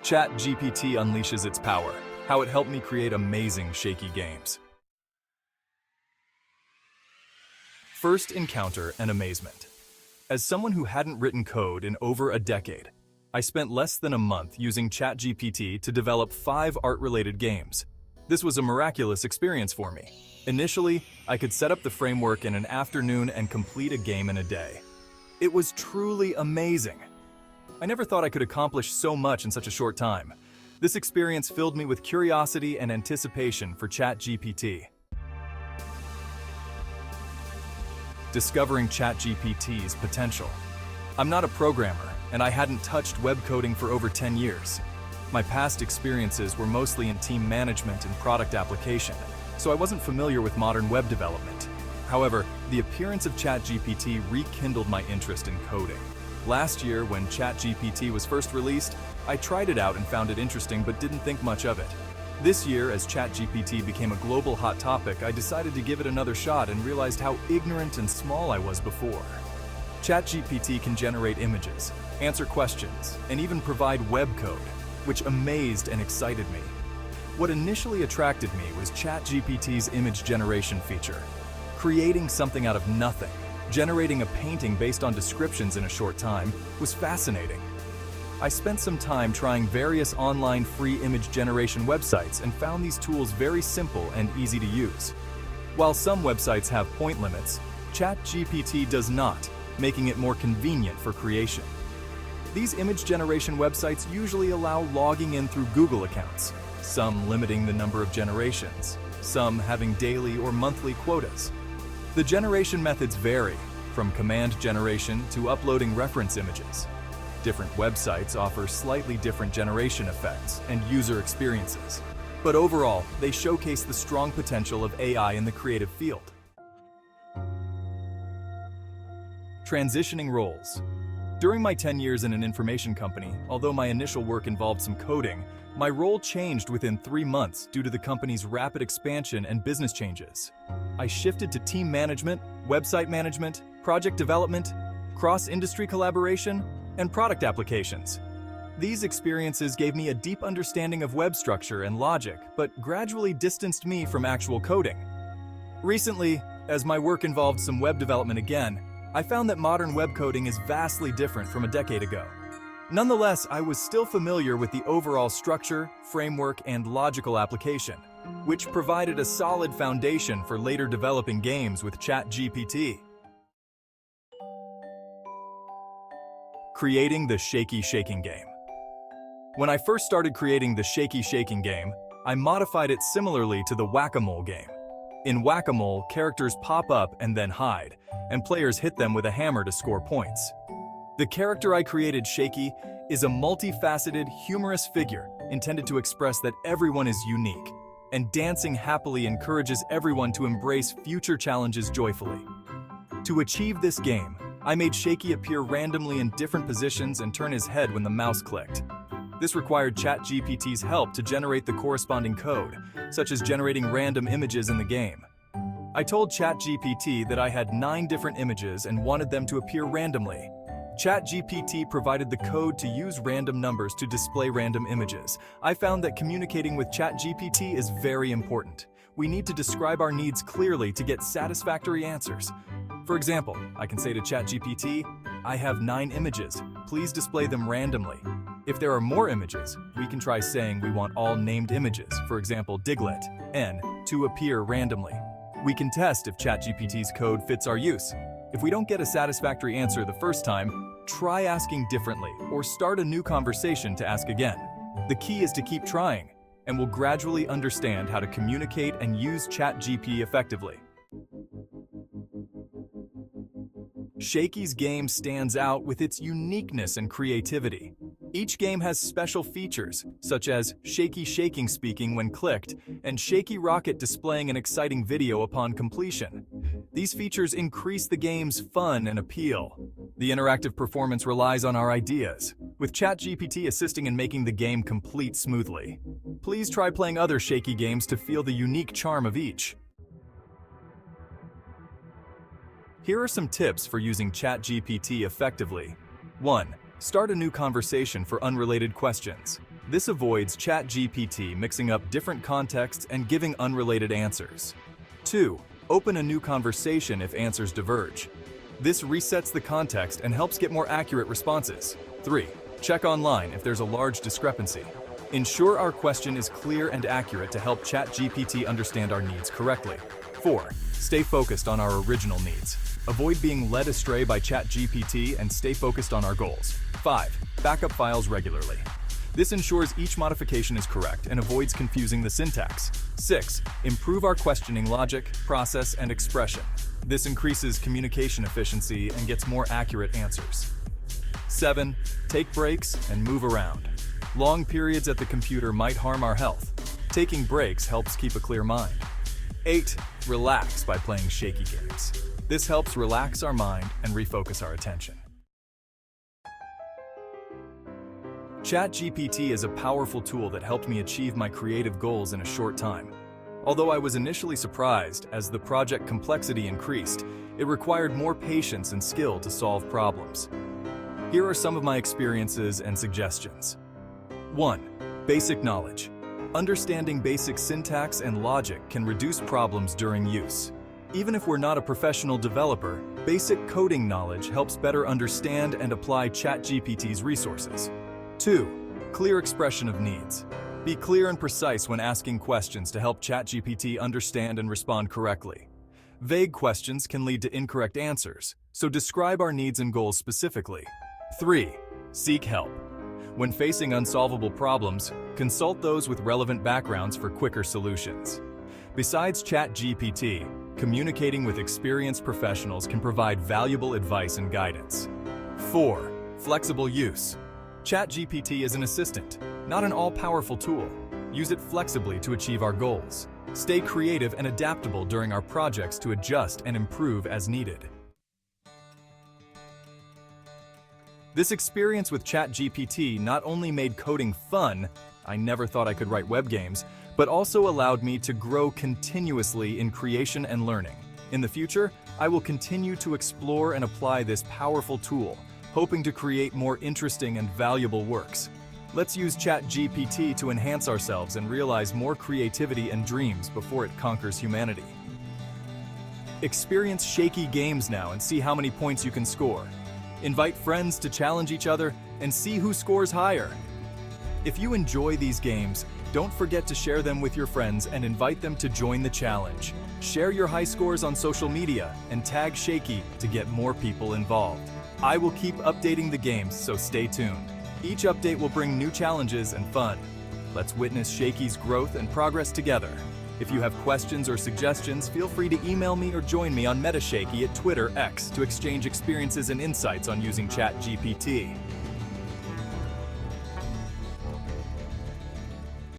ChatGPT unleashes its power, how it helped me create amazing Shaky games. First encounter and amazement. As someone who hadn't written code in over a decade, I spent less than a month using ChatGPT to develop 5 art-related games. This was a miraculous experience for me. Initially, I could set up the framework in an afternoon and complete a game in a day. It was truly amazing. I never thought I could accomplish so much in such a short time. This experience filled me with curiosity and anticipation for ChatGPT. Discovering ChatGPT's potential. I'm not a programmer, and I hadn't touched web coding for over 10 years. My past experiences were mostly in team management and product application, so I wasn't familiar with modern web development. However, the appearance of ChatGPT rekindled my interest in coding. Last year, when ChatGPT was first released, I tried it out and found it interesting but didn't think much of it. This year, as ChatGPT became a global hot topic, I decided to give it another shot and realized how ignorant and small I was before. ChatGPT can generate images, answer questions, and even provide web code, which amazed and excited me. What initially attracted me was ChatGPT's image generation feature. Creating something out of nothing, generating a painting based on descriptions in a short time, was fascinating. I spent some time trying various online free image generation websites and found these tools very simple and easy to use. While some websites have point limits, ChatGPT does not, making it more convenient for creation. These image generation websites usually allow logging in through Google accounts, some limiting the number of generations, some having daily or monthly quotas. The generation methods vary, from command generation to uploading reference images. Different websites offer slightly different generation effects and user experiences, but overall, they showcase the strong potential of AI in the creative field. Transitioning roles. During my 10 years in an information company, although my initial work involved some coding, my role changed within 3 months due to the company's rapid expansion and business changes. I shifted to team management, website management, project development, cross-industry collaboration, and product applications. These experiences gave me a deep understanding of web structure and logic, but gradually distanced me from actual coding. Recently, as my work involved some web development again, I found that modern web coding is vastly different from a decade ago. Nonetheless, I was still familiar with the overall structure, framework, and logical application, which provided a solid foundation for later developing games with ChatGPT. Creating the Shaky Shaking game. When I first started creating the Shaky Shaking game, I modified it similarly to the Whack-A-Mole game. In Whack-A-Mole, characters pop up and then hide, and players hit them with a hammer to score points. The character I created, Shaky, is a multifaceted, humorous figure intended to express that everyone is unique, and dancing happily encourages everyone to embrace future challenges joyfully. To achieve this game, I made Shaky appear randomly in different positions and turn his head when the mouse clicked. This required ChatGPT's help to generate the corresponding code, such as generating random images in the game. I told ChatGPT that I had 9 different images and wanted them to appear randomly. ChatGPT provided the code to use random numbers to display random images. I found that communicating with ChatGPT is very important. We need to describe our needs clearly to get satisfactory answers. For example, I can say to ChatGPT, I have 9 images, please display them randomly. If there are more images, we can try saying we want all named images, for example Diglett, N, to appear randomly. We can test if ChatGPT's code fits our use. If we don't get a satisfactory answer the first time, try asking differently or start a new conversation to ask again. The key is to keep trying, and we'll gradually understand how to communicate and use ChatGPT effectively. Shaky's game stands out with its uniqueness and creativity. Each game has special features, such as Shaky Shaking speaking when clicked, and Shaky Rocket displaying an exciting video upon completion. These features increase the game's fun and appeal. The interactive performance relies on our ideas, with ChatGPT assisting in making the game complete smoothly. Please try playing other Shaky games to feel the unique charm of each. Here are some tips for using ChatGPT effectively. 1. Start a new conversation for unrelated questions. This avoids ChatGPT mixing up different contexts and giving unrelated answers. 2. Open a new conversation if answers diverge. This resets the context and helps get more accurate responses. 3. Check online if there's a large discrepancy. Ensure our question is clear and accurate to help ChatGPT understand our needs correctly. 4. Stay focused on our original needs. Avoid being led astray by ChatGPT and stay focused on our goals. 5. Backup files regularly. This ensures each modification is correct and avoids confusing the syntax. 6. Improve our questioning logic, process, and expression. This increases communication efficiency and gets more accurate answers. 7. Take breaks and move around. Long periods at the computer might harm our health. Taking breaks helps keep a clear mind. 8. Relax by playing Shaky games. This helps relax our mind and refocus our attention. ChatGPT is a powerful tool that helped me achieve my creative goals in a short time. Although I was initially surprised, as the project complexity increased, it required more patience and skill to solve problems. Here are some of my experiences and suggestions. 1. Basic knowledge. Understanding basic syntax and logic can reduce problems during use. Even if we're not a professional developer, basic coding knowledge helps better understand and apply ChatGPT's resources. 2. Clear expression of needs. Be clear and precise when asking questions to help ChatGPT understand and respond correctly. Vague questions can lead to incorrect answers, so describe our needs and goals specifically. 3. Seek help. When facing unsolvable problems, consult those with relevant backgrounds for quicker solutions. Besides ChatGPT, communicating with experienced professionals can provide valuable advice and guidance. 4. Flexible use. ChatGPT is an assistant, not an all-powerful tool. Use it flexibly to achieve our goals. Stay creative and adaptable during our projects to adjust and improve as needed. This experience with ChatGPT not only made coding fun, I never thought I could write web games, but also allowed me to grow continuously in creation and learning. In the future, I will continue to explore and apply this powerful tool, hoping to create more interesting and valuable works. Let's use ChatGPT to enhance ourselves and realize more creativity and dreams before it conquers humanity. Experience Shaky games now and see how many points you can score. Invite friends to challenge each other and see who scores higher. If you enjoy these games, don't forget to share them with your friends and invite them to join the challenge. Share your high scores on social media and tag Shaky to get more people involved. I will keep updating the games, so stay tuned. Each update will bring new challenges and fun. Let's witness Shaky's growth and progress together. If you have questions or suggestions, feel free to email me or join me on MetaShaky at Twitter X to exchange experiences and insights on using ChatGPT.